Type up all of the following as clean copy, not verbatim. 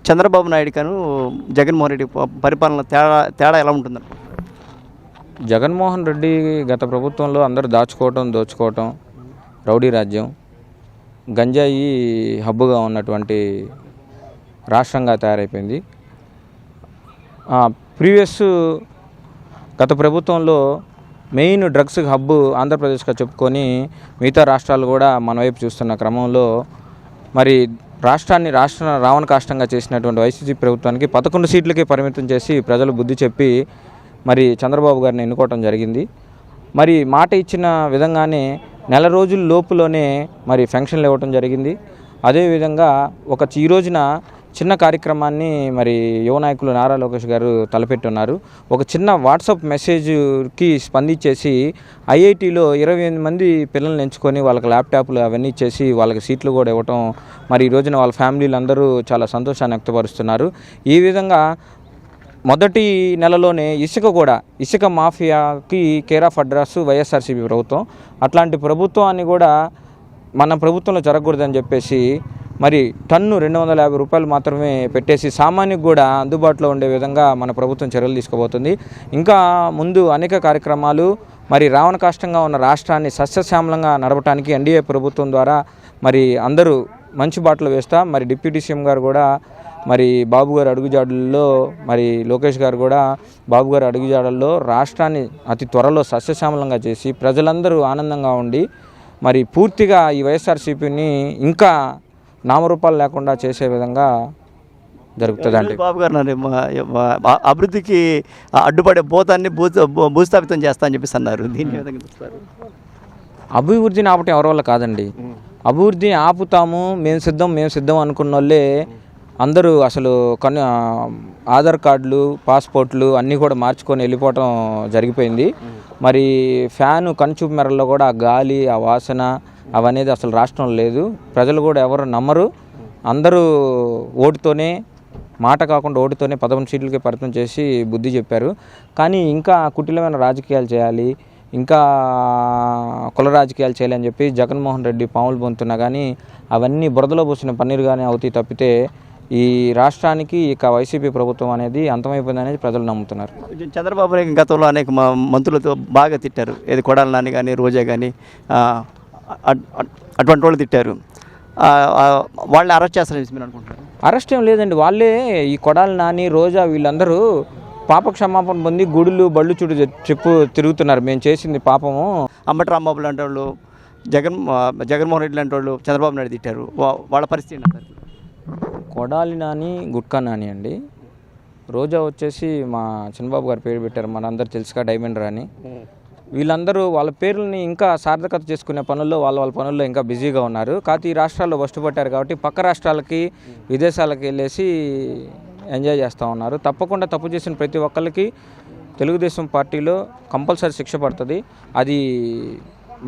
చంద్రబాబు నాయుడు గాను జగన్మోహన్ రెడ్డి పరిపాలన తేడా తేడా ఎలా ఉంటుంది? జగన్మోహన్ రెడ్డి గత ప్రభుత్వంలో అందరూ దోచుకోవటం రౌడీ రాజ్యం, గంజాయి హబ్బుగా ఉన్నటువంటి రాష్ట్రంగా తయారైపోయింది. ప్రీవియస్ గత ప్రభుత్వంలో మెయిన్ డ్రగ్స్ హబ్బు ఆంధ్రప్రదేశ్గా చెప్పుకొని మిగతా రాష్ట్రాలు కూడా మన వైపు చూస్తున్న క్రమంలో మరి రాష్ట్రాన్ని రావణ కాష్టంగా చేసినటువంటి వైసీపీ ప్రభుత్వానికి 11 సీట్లకే పరిమితం చేసి ప్రజలు బుద్ధి చెప్పి మరి చంద్రబాబు గారిని ఎన్నుకోవటం జరిగింది. మరి మాట ఇచ్చిన విధంగానే నెల రోజుల లోపులోనే మరి ఫంక్షన్లు ఇవ్వటం జరిగింది. అదేవిధంగా ఈ రోజున చిన్న కార్యక్రమాన్ని మరి యువ నాయకులు నారా లోకేష్ గారు తలపెట్టున్నారు. ఒక చిన్న వాట్సాప్ మెసేజ్కి స్పందించేసి ఐఐటీలో 28 మంది పిల్లల్ని ఎంచుకొని వాళ్ళకి ల్యాప్టాప్లు అవన్నీ ఇచ్చేసి వాళ్ళకి సీట్లు కూడా ఇవ్వటం, మరి ఈ రోజున వాళ్ళ ఫ్యామిలీలు అందరూ చాలా సంతోషాన్ని వ్యక్తపరుస్తున్నారు. ఈ విధంగా మొదటి నెలలోనే ఇసుక మాఫియాకి కేర్ ఆఫ్ అడ్రస్ వైఎస్ఆర్సీపీ ప్రభుత్వం. అట్లాంటి ప్రభుత్వాన్ని కూడా మన ప్రభుత్వంలో జరగకూడదని చెప్పేసి మరి టన్ను 250 రూపాయలు మాత్రమే పెట్టేసి సామాన్యుకు కూడా అందుబాటులో ఉండే విధంగా మన ప్రభుత్వం చర్యలు తీసుకోబోతుంది. ఇంకా ముందు అనేక కార్యక్రమాలు మరి రావణ కాష్టంగా ఉన్న రాష్ట్రాన్ని సస్యశ్యామలంగా నడపడానికి ఎన్డీఏ ప్రభుత్వం ద్వారా మరి అందరూ మంచి బాటలు వేస్తా మరి డిప్యూటీ సీఎం గారు కూడా మరి బాబు గారు అడుగుజాడల్లో మరి లోకేష్ గారు కూడా బాబు గారు అడుగుజాడల్లో రాష్ట్రాన్ని అతి త్వరలో సస్యశ్యామలంగా చేసి ప్రజలందరూ ఆనందంగా ఉండి మరి పూర్తిగా ఈ వైఎస్ఆర్సీపీని ఇంకా నామరూపాలు లేకుండా చేసే విధంగా జరుగుతుందండి. బాబు గారు అభివృద్ధికి అడ్డుపడే భూతాన్ని భూస్థాపితం చేస్తా అని చెప్పేసి అన్నారు. దీన్ని విధంగా చూస్తారు? అభివృద్ధిని ఆపటం ఎవరి వల్ల కాదండి. అభివృద్ధిని ఆపుతాము మేము సిద్ధం అనుకున్న వాళ్ళే అందరూ అసలు ఆధార్ కార్డులు పాస్పోర్ట్లు అన్నీ కూడా మార్చుకొని వెళ్ళిపోవటం జరిగిపోయింది. మరి ఫ్యాను కనుచూపు మేరల్లో కూడా ఆ గాలి ఆ వాసన అవనేది అసలు రాష్ట్రంలో లేదు. ప్రజలు కూడా ఎవరు నమ్మరు. అందరూ ఓటుతోనే మాట కాకుండా ఓటుతోనే 11 సీట్లకి పరిమితం చేసి బుద్ధి చెప్పారు. కానీ ఇంకా కుటిలమైన రాజకీయాలు చేయాలి, ఇంకా కుల రాజకీయాలు చేయాలని చెప్పి జగన్మోహన్ రెడ్డి పాములు పొందుతున్నా కానీ అవన్నీ బురదలో పోసిన పన్నీరుగానే అవుతాయి తప్పితే ఈ రాష్ట్రానికి ఇక వైసీపీ ప్రభుత్వం అనేది అంతమైపోయిందనేది ప్రజలు నమ్ముతున్నారు. చంద్రబాబు నాయుడు గతంలో అనేక మంత్రులతో బాగా తిట్టారు. ఏది కొడాలి నాని కానీ రోజా కానీ అటువంటి వాళ్ళు తిట్టారు. వాళ్ళని అరెస్ట్ చేస్తారని మీరు అనుకుంటున్నారు? అరెస్ట్ ఏం లేదండి. వాళ్ళే ఈ కొడాలి నాని రోజా వీళ్ళందరూ పాప క్షమాపణ పొంది గుడులు బళ్ళు చుట్టూ తిరుగుతున్నారు. మేము చేసింది పాపము. అంబటి రాంబాబు లాంటి వాళ్ళు జగన్మోహన్ రెడ్డి లాంటి వాళ్ళు చంద్రబాబు నాయుడు తిట్టారు. వాళ్ళ పరిస్థితి ఏంటంటారు? కొడాలి నాని గుట్కా నాని అండి. రోజా వచ్చేసి మా చంద్రబాబు గారు పేరు పెట్టారు, మనందరూ తెలుసుగా డైమండ్ రాని. వీళ్ళందరూ వాళ్ళ పేర్లని ఇంకా సార్థకత చేసుకునే పనుల్లో వాళ్ళ పనుల్లో ఇంకా బిజీగా ఉన్నారు. కాకపోతే ఈ రాష్ట్రాల్లో పట్టారు కాబట్టి పక్క రాష్ట్రాలకి విదేశాలకు వెళ్ళేసి ఎంజాయ్ చేస్తూ ఉన్నారు. తప్పకుండా తప్పు చేసిన ప్రతి ఒక్కరికి తెలుగుదేశం పార్టీలో కంపల్సరీ శిక్ష పడుతుంది. అది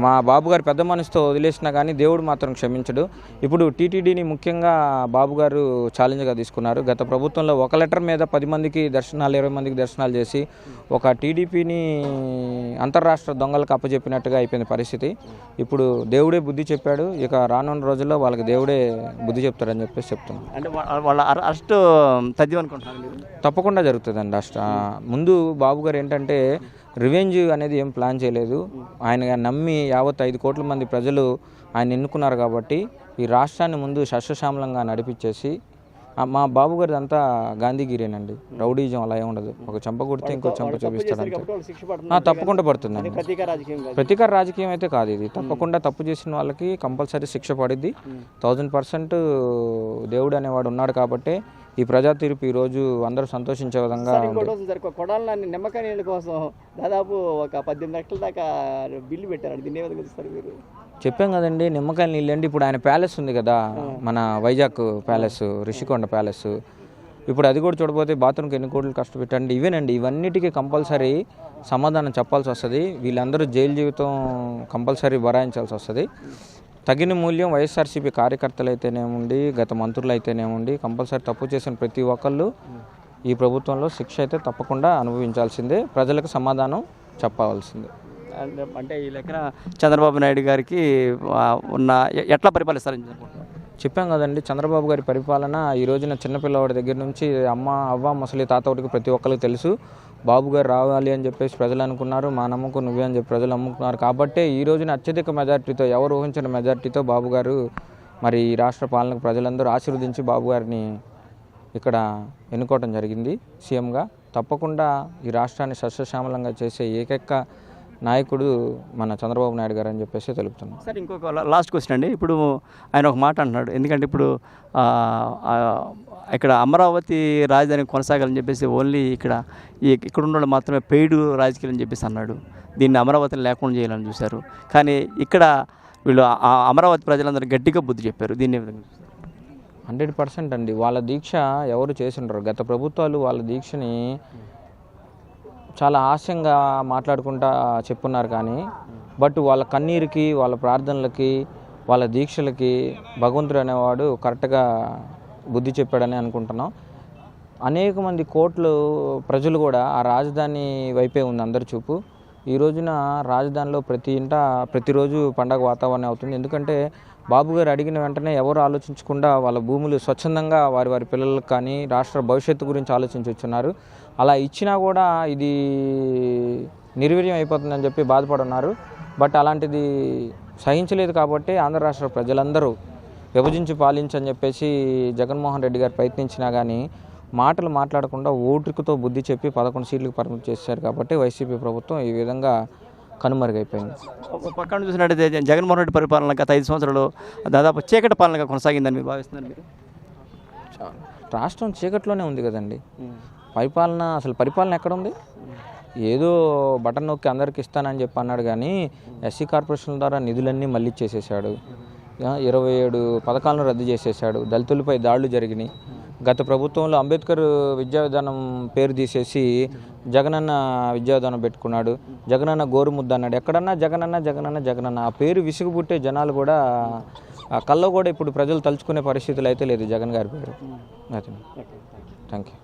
మా బాబు గారు పెద్ద మనసుతో వదిలేసినా కానీ దేవుడు మాత్రం క్షమించడు. ఇప్పుడు టీటీడీని ముఖ్యంగా బాబు గారు ఛాలెంజ్గా తీసుకున్నారు. గత ప్రభుత్వంలో ఒక లెటర్ మీద 10 మందికి దర్శనాలు 20 మందికి దర్శనాలు చేసి ఒక టీడీపీని అంతర్రాష్ట్ర దొంగలకు అప్పచెప్పినట్టుగా అయిపోయింది పరిస్థితి. ఇప్పుడు దేవుడే బుద్ధి చెప్పాడు. ఇక రానున్న రోజుల్లో వాళ్ళకి దేవుడే బుద్ధి చెప్తాడని చెప్పేసి చెప్తున్నాను. అంటే వాళ్ళ అరెస్ట్ తథ్యం అనుకుంటున్నాను. తప్పకుండా జరుగుతుందండి. ముందు బాబు గారు ఏంటంటే రివెంజ్ అనేది ఏం ప్లాన్ చేయలేదు. ఆయన నమ్మి యావత్ 5 కోట్ల మంది ప్రజలు ఆయన ఎన్నుకున్నారు కాబట్టి ఈ రాష్ట్రాన్ని ముందు సస్యశ్యామలంగా నడిపించేసి మా బాబు గారిది అంతా గాంధీగిరేనండి. రౌడీజం అలా ఉండదు. ఒక చెంప కొడితే ఇంకో చెంప చూపిస్తాడంటే తప్పకుండా పడుతుందండి. ప్రతీకార రాజకీయం అయితే కాదు ఇది. తప్పకుండా తప్పు చేసిన వాళ్ళకి కంపల్సరీ శిక్ష పడిద్ది. 1000% దేవుడు అనేవాడు ఉన్నాడు కాబట్టి ఈ ప్రజా తీర్పు ఈరోజు అందరూ సంతోషించే విధంగా కొడాలని నిమ్మకాయ నీళ్ళ కోసం దాదాపు ఒక 18 లక్షల దాకా బిల్లు పెట్టారు. దీన్ని ఏ విధంగా చూస్తారు మీరు? చెప్పాం కదండి, నిమ్మకాయలు నీళ్ళండి. ఇప్పుడు ఆయన ప్యాలెస్ ఉంది కదా, మన వైజాగ్ ప్యాలెస్, రిషికొండ ప్యాలెస్. ఇప్పుడు అది కూడా చూడబోతే బాత్రూమ్కి ఎన్ని కోట్లు కష్టపెట్టండి. ఇవేనండి, ఇవన్నిటికీ కంపల్సరీ సమాధానం చెప్పాల్సి వస్తుంది. వీళ్ళందరూ జైలు జీవితం కంపల్సరీ భరాయించాల్సి వస్తుంది. తగిన మూల్యం వైఎస్ఆర్సీపీ కార్యకర్తలు అయితేనేముండి, గత మంత్రులు అయితేనేముండి, కంపల్సరీ తప్పు చేసిన ప్రతి ఒక్కళ్ళు ఈ ప్రభుత్వంలో శిక్ష అయితే తప్పకుండా అనుభవించాల్సిందే. ప్రజలకు సమాధానం చెప్పవలసిందే. అంటే ఈ లెక్కన చంద్రబాబు నాయుడు గారికి ఉన్న ఎట్లా పరిపాలిస్తారని చెప్పాం కదండి, చంద్రబాబు గారి పరిపాలన ఈ రోజున చిన్నపిల్లవాడి దగ్గర నుంచి అవ్వ ముసలి తాత ఒకటికి ప్రతి ఒక్కరికి తెలుసు. బాబు గారు రావాలి అని చెప్పేసి ప్రజలు అనుకున్నారు. మా నమ్మకం నువ్వే అని చెప్పి ప్రజలు నమ్ముకున్నారు. కాబట్టే ఈ రోజున అత్యధిక మెజార్టీతో, ఎవరు ఊహించిన మెజార్టీతో బాబు గారు మరి ఈ రాష్ట్ర పాలనకు ప్రజలందరూ ఆశీర్వదించి బాబు గారిని ఇక్కడ ఎన్నుకోవడం జరిగింది సీఎంగా. తప్పకుండా ఈ రాష్ట్రాన్ని సస్యశ్యామలంగా చేసే ఏకైక నాయకుడు మన చంద్రబాబు నాయుడు గారు అని చెప్పేసి తెలుపుతున్నాం. సార్, ఇంకొక లాస్ట్ క్వశ్చన్ అండి. ఇప్పుడు ఆయన ఒక మాట అంటున్నాడు, ఎందుకంటే ఇప్పుడు ఇక్కడ అమరావతి రాజధాని కొనసాగాలని చెప్పేసి ఓన్లీ ఇక్కడ ఉన్న వాళ్ళు మాత్రమే పెయిడ్ రాజకీయాలు అని చెప్పేసి అన్నాడు. దీన్ని అమరావతిని లేకుండా చేయాలని చూశారు. కానీ ఇక్కడ వీళ్ళు అమరావతి ప్రజలందరూ గట్టిగా బుద్ధి చెప్పారు. దీన్ని 100% అండి. వాళ్ళ దీక్ష ఎవరు చేసిండ్రు? గత ప్రభుత్వాలు వాళ్ళ దీక్షని చాలా హాస్యంగా మాట్లాడుకుంటా చెప్పున్నారు. కానీ వాళ్ళ కన్నీరుకి, వాళ్ళ ప్రార్థనలకి, వాళ్ళ దీక్షలకి భగవంతుడు అనేవాడు కరెక్ట్గా బుద్ధి చెప్పాడని అనుకుంటున్నాం. అనేక మంది కోట్లు ప్రజలు కూడా ఆ రాజధాని వైపే ఉంది అందరి చూపు. ఈ రోజున రాజధానిలో ప్రతి ఇంట ప్రతిరోజు పండగ వాతావరణం అవుతుంది. ఎందుకంటే బాబు గారు అడిగిన వెంటనే ఎవరు ఆలోచించకుండా వాళ్ళ భూములు స్వచ్ఛందంగా వారి పిల్లలకు కానీ రాష్ట్ర భవిష్యత్తు గురించి ఆలోచించున్నారు. అలా ఇచ్చినా కూడా ఇది నిర్వీర్యం అయిపోతుందని చెప్పి బాధపడున్నారు. అలాంటిది సహించలేదు. కాబట్టి ఆంధ్ర రాష్ట్ర ప్రజలందరూ విభజించి పాలించని చెప్పేసి జగన్మోహన్ రెడ్డి గారు ప్రయత్నించినా కానీ మాటలు మాట్లాడకుండా ఓటుకుతో బుద్ధి చెప్పి 11 సీట్లకు పరిమితం చేశారు. కాబట్టి వైసీపీ ప్రభుత్వం ఈ విధంగా కనుమరుగైపోయింది. పక్కన చూసినట్టయితే జగన్మోహన్ రెడ్డి పరిపాలన గత 5 సంవత్సరాలు దాదాపు చీకటి పాలనగా కొనసాగిందని మీరు భావిస్తున్నారు? మీరు రాష్ట్రం చీకట్లోనే ఉంది కదండి. పరిపాలన ఎక్కడ ఉంది? ఏదో బటన్ నొక్కి అందరికి ఇస్తానని చెప్పి అన్నాడు. కానీ ఎస్సీ కార్పొరేషన్ల ద్వారా నిధులన్నీ మళ్ళీ ఇచ్చేసేసాడు. 27 పథకాలను రద్దు చేసేసాడు. దళితులపై దాడులు జరిగినాయి. గత ప్రభుత్వంలో అంబేద్కర్ విద్యా విధానం పేరు తీసేసి జగనన్న విద్యా విధానం పెట్టుకున్నాడు. జగనన్న గోరుముద్ద అన్నాడు. ఎక్కడన్నా జగనన్న ఆ పేరు విసుగు పుట్టే జనాలు కూడా కల్లో కూడా ఇప్పుడు ప్రజలు తలుచుకునే పరిస్థితులు అయితే లేదు జగన్ గారి పేరు. Thank you.